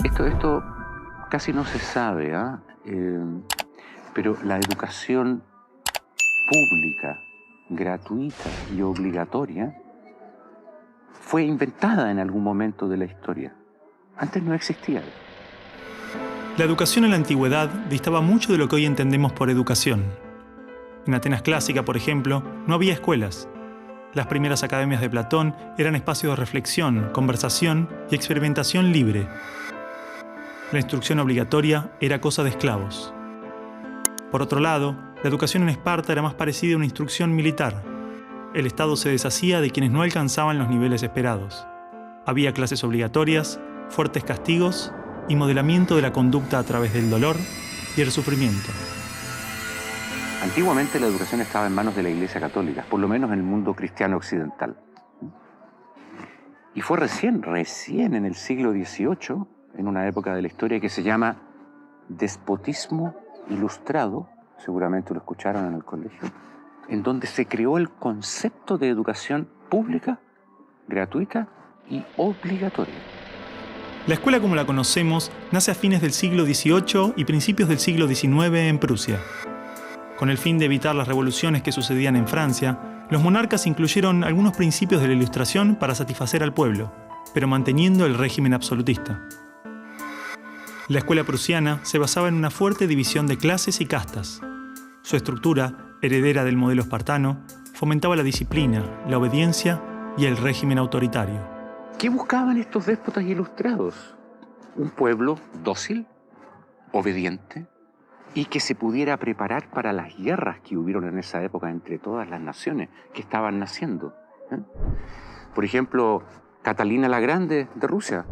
Esto casi no se sabe, ¿ah? Pero la educación pública, gratuita y obligatoria fue inventada en algún momento de la historia. Antes no existía. La educación en la antigüedad distaba mucho de lo que hoy entendemos por educación. En Atenas clásica, por ejemplo, no había escuelas. Las primeras academias de Platón eran espacios de reflexión, conversación y experimentación libre. La instrucción obligatoria era cosa de esclavos. Por otro lado, la educación en Esparta era más parecida a una instrucción militar. El Estado se deshacía de quienes no alcanzaban los niveles esperados. Había clases obligatorias, fuertes castigos y modelamiento de la conducta a través del dolor y el sufrimiento. Antiguamente la educación estaba en manos de la Iglesia Católica, por lo menos en el mundo cristiano occidental. Y fue recién en el siglo XVIII, en una época de la historia que se llama despotismo ilustrado, seguramente lo escucharon en el colegio, en donde se creó el concepto de educación pública, gratuita y obligatoria. La escuela como la conocemos nace a fines del siglo XVIII y principios del siglo XIX en Prusia. Con el fin de evitar las revoluciones que sucedían en Francia, los monarcas incluyeron algunos principios de la Ilustración para satisfacer al pueblo, pero manteniendo el régimen absolutista. La escuela prusiana se basaba en una fuerte división de clases y castas. Su estructura, heredera del modelo espartano, fomentaba la disciplina, la obediencia y el régimen autoritario. ¿Qué buscaban estos déspotas ilustrados? Un pueblo dócil, obediente, y que se pudiera preparar para las guerras que hubieron en esa época entre todas las naciones que estaban naciendo. Por ejemplo, Catalina la Grande de Rusia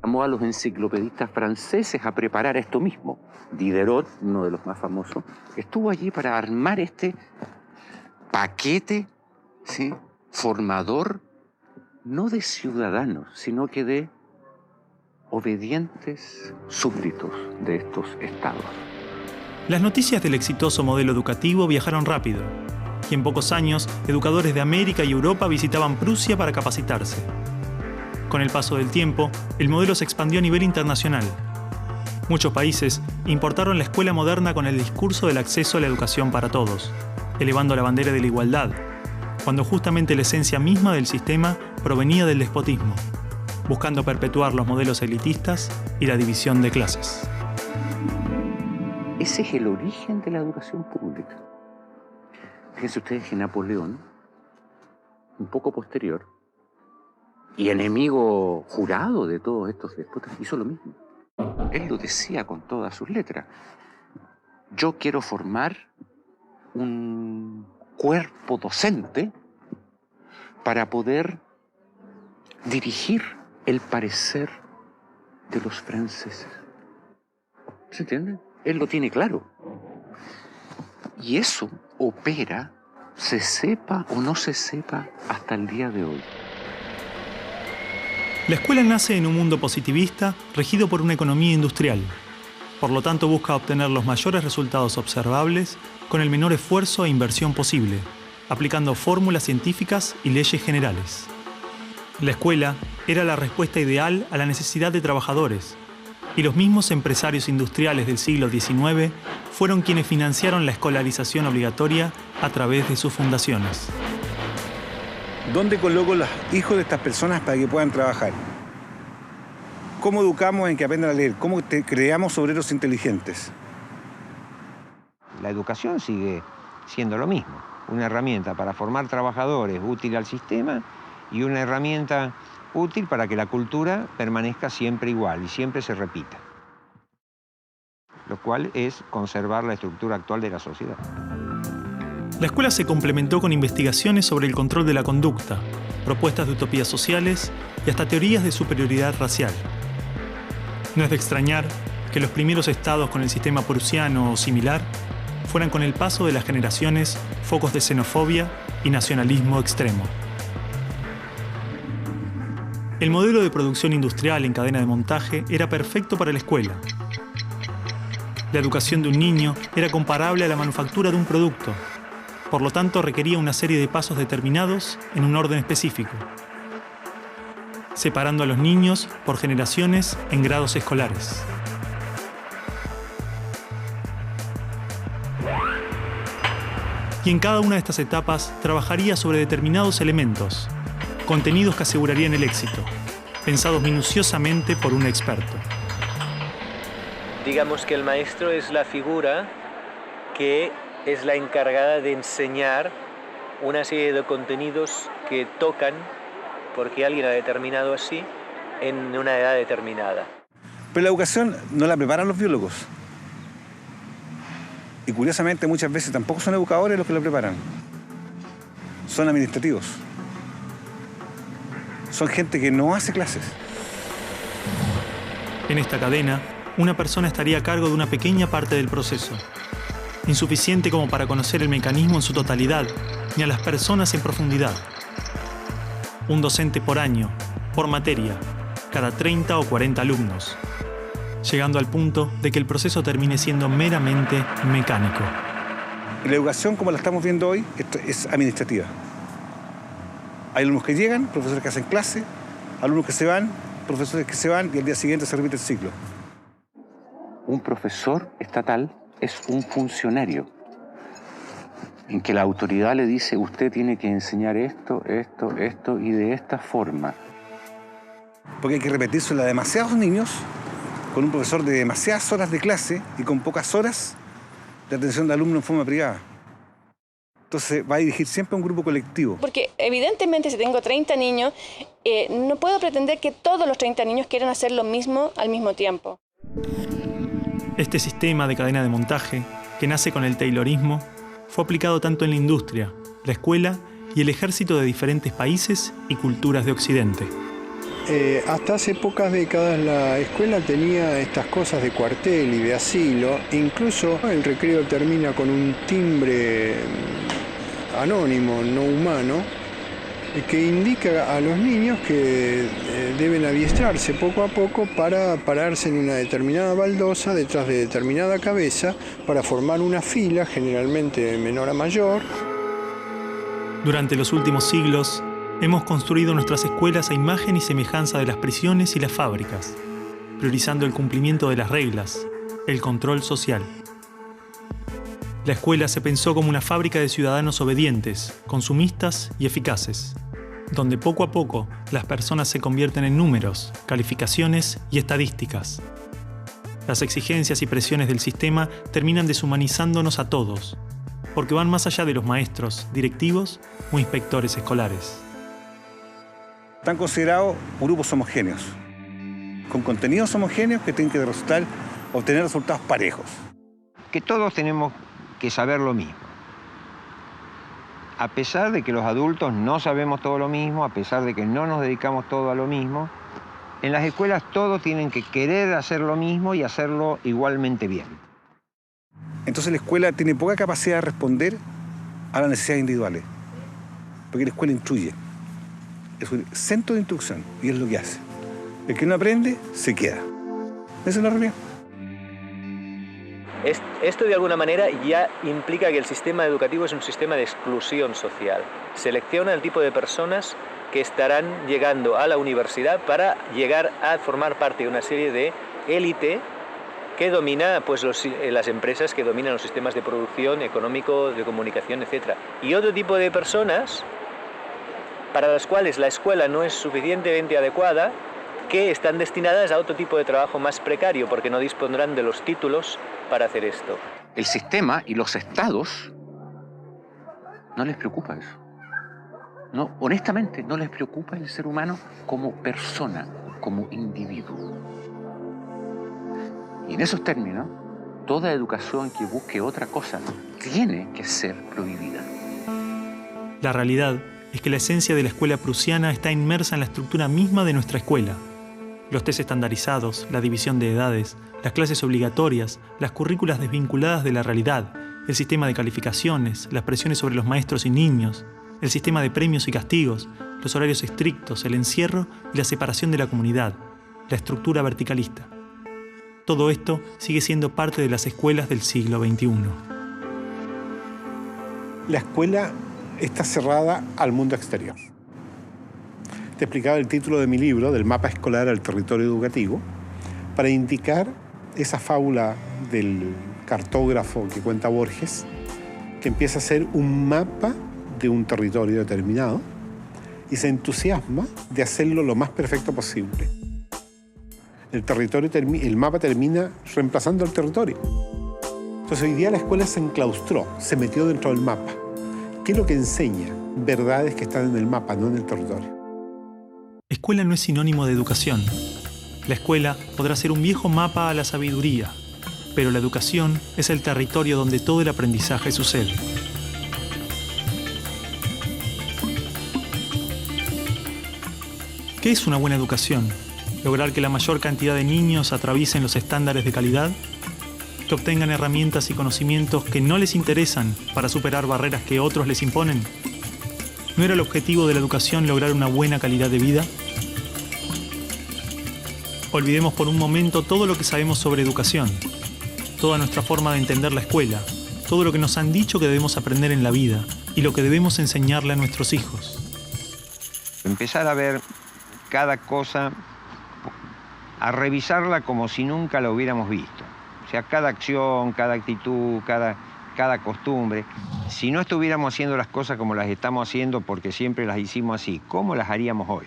llamó a los enciclopedistas franceses a preparar esto mismo. Diderot, uno de los más famosos, estuvo allí para armar este paquete, ¿sí?, formador, no de ciudadanos, sino que de obedientes súbditos de estos estados. Las noticias del exitoso modelo educativo viajaron rápido, y en pocos años, educadores de América y Europa visitaban Prusia para capacitarse. Con el paso del tiempo, el modelo se expandió a nivel internacional. Muchos países importaron la escuela moderna con el discurso del acceso a la educación para todos, elevando la bandera de la igualdad, cuando justamente la esencia misma del sistema provenía del despotismo, buscando perpetuar los modelos elitistas y la división de clases. Ese es el origen de la educación pública. Fíjense ustedes que Napoleón, un poco posterior, y enemigo jurado de todos estos déspotas, hizo lo mismo. Él lo decía con todas sus letras. Yo quiero formar un cuerpo docente para poder dirigir el parecer de los franceses. ¿Se entiende? Él lo tiene claro. Y eso opera, se sepa o no se sepa, hasta el día de hoy. La escuela nace en un mundo positivista regido por una economía industrial. Por lo tanto, busca obtener los mayores resultados observables con el menor esfuerzo e inversión posible, aplicando fórmulas científicas y leyes generales. La escuela era la respuesta ideal a la necesidad de trabajadores, y los mismos empresarios industriales del siglo XIX fueron quienes financiaron la escolarización obligatoria a través de sus fundaciones. ¿Dónde coloco los hijos de estas personas para que puedan trabajar? ¿Cómo educamos en que aprendan a leer? ¿Cómo creamos obreros inteligentes? La educación sigue siendo lo mismo, una herramienta para formar trabajadores útil al sistema y una herramienta útil para que la cultura permanezca siempre igual y siempre se repita, lo cual es conservar la estructura actual de la sociedad. La escuela se complementó con investigaciones sobre el control de la conducta, propuestas de utopías sociales y hasta teorías de superioridad racial. No es de extrañar que los primeros estados con el sistema prusiano o similar fueran con el paso de las generaciones focos de xenofobia y nacionalismo extremo. El modelo de producción industrial en cadena de montaje era perfecto para la escuela. La educación de un niño era comparable a la manufactura de un producto. Por lo tanto, requería una serie de pasos determinados en un orden específico. separando a los niños por generaciones en grados escolares. Y en cada una de estas etapas trabajaría sobre determinados elementos, contenidos que asegurarían el éxito, pensados minuciosamente por un experto. Digamos que el maestro es la figura que es la encargada de enseñar una serie de contenidos que tocan, porque alguien ha determinado así, en una edad determinada. Pero la educación no la preparan los biólogos. Y curiosamente muchas veces tampoco son educadores los que la preparan. Son administrativos. Son gente que no hace clases. En esta cadena, una persona estaría a cargo de una pequeña parte del proceso, insuficiente como para conocer el mecanismo en su totalidad, ni a las personas en profundidad. Un docente por año, por materia, cada 30 o 40 alumnos, llegando al punto de que el proceso termine siendo meramente mecánico. Y la educación, como la estamos viendo hoy, es administrativa. Hay alumnos que llegan, profesores que hacen clase, alumnos que se van, profesores que se van, y al día siguiente se repite el ciclo. Un profesor estatal es un funcionario en que la autoridad le dice: usted tiene que enseñar esto, esto, esto y de esta forma. Porque hay que repetírselo a demasiados niños, con un profesor de demasiadas horas de clase y con pocas horas de atención de alumnos en forma privada. Entonces va a dirigir siempre a un grupo colectivo. Porque evidentemente si tengo 30 niños, no puedo pretender que todos los 30 niños quieran hacer lo mismo al mismo tiempo. Este sistema de cadena de montaje, que nace con el taylorismo, fue aplicado tanto en la industria, la escuela y el ejército de diferentes países y culturas de Occidente. Hasta hace pocas décadas la escuela tenía estas cosas de cuartel y de asilo. Incluso el recreo termina con un timbre anónimo, no humano, que indica a los niños que deben adiestrarse poco a poco para pararse en una determinada baldosa detrás de determinada cabeza para formar una fila, generalmente de menor a mayor. Durante los últimos siglos, hemos construido nuestras escuelas a imagen y semejanza de las prisiones y las fábricas, priorizando el cumplimiento de las reglas, el control social. La escuela se pensó como una fábrica de ciudadanos obedientes, consumistas y eficaces, donde poco a poco las personas se convierten en números, calificaciones y estadísticas. Las exigencias y presiones del sistema terminan deshumanizándonos a todos, porque van más allá de los maestros, directivos o inspectores escolares. Están considerados grupos homogéneos, con contenidos homogéneos que tienen que obtener resultados parejos. Que todos tenemos que saber lo mismo. A pesar de que los adultos no sabemos todo lo mismo, a pesar de que no nos dedicamos todo a lo mismo, en las escuelas todos tienen que querer hacer lo mismo y hacerlo igualmente bien. Entonces la escuela tiene poca capacidad de responder a las necesidades individuales, porque la escuela instruye. Es un centro de instrucción y es lo que hace. El que no aprende, se queda. Esa es la realidad. Esto de alguna manera ya implica que el sistema educativo es un sistema de exclusión social. Selecciona el tipo de personas que estarán llegando a la universidad para llegar a formar parte de una serie de élite que domina pues, las empresas que dominan los sistemas de producción, económico, de comunicación, etc. Y otro tipo de personas para las cuales la escuela no es suficientemente adecuada, que están destinadas a otro tipo de trabajo más precario, porque no dispondrán de los títulos para hacer esto. El sistema y los estados no les preocupa eso. No, honestamente, no les preocupa el ser humano como persona, como individuo. Y en esos términos, toda educación que busque otra cosa tiene que ser prohibida. La realidad es que la esencia de la escuela prusiana está inmersa en la estructura misma de nuestra escuela. Los test estandarizados, la división de edades, las clases obligatorias, las currículas desvinculadas de la realidad, el sistema de calificaciones, las presiones sobre los maestros y niños, el sistema de premios y castigos, los horarios estrictos, el encierro y la separación de la comunidad, la estructura verticalista. Todo esto sigue siendo parte de las escuelas del siglo XXI. La escuela está cerrada al mundo exterior. te explicaba el título de mi libro, del mapa escolar al territorio educativo, para indicar esa fábula del cartógrafo que cuenta Borges, que empieza a ser un mapa de un territorio determinado y se entusiasma de hacerlo lo más perfecto posible. El mapa termina reemplazando al territorio. Entonces hoy día la escuela se enclaustró, se metió dentro del mapa. ¿Qué es lo que enseña? Verdades que están en el mapa, no en el territorio. Escuela no es sinónimo de educación. La escuela podrá ser un viejo mapa a la sabiduría, pero la educación es el territorio donde todo el aprendizaje sucede. ¿Qué es una buena educación? ¿Lograr que la mayor cantidad de niños atraviesen los estándares de calidad? ¿Que obtengan herramientas y conocimientos que no les interesan para superar barreras que otros les imponen? ¿No era el objetivo de la educación lograr una buena calidad de vida? Olvidemos por un momento todo lo que sabemos sobre educación, toda nuestra forma de entender la escuela, todo lo que nos han dicho que debemos aprender en la vida y lo que debemos enseñarle a nuestros hijos. Empezar a ver cada cosa, a revisarla como si nunca la hubiéramos visto. O sea, cada acción, cada actitud, cada costumbre. Si no estuviéramos haciendo las cosas como las estamos haciendo porque siempre las hicimos así, ¿cómo las haríamos hoy?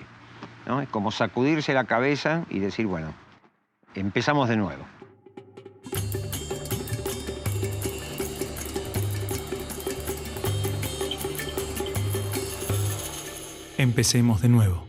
¿No? Es como sacudirse la cabeza y decir, bueno, empezamos de nuevo. Empecemos de nuevo.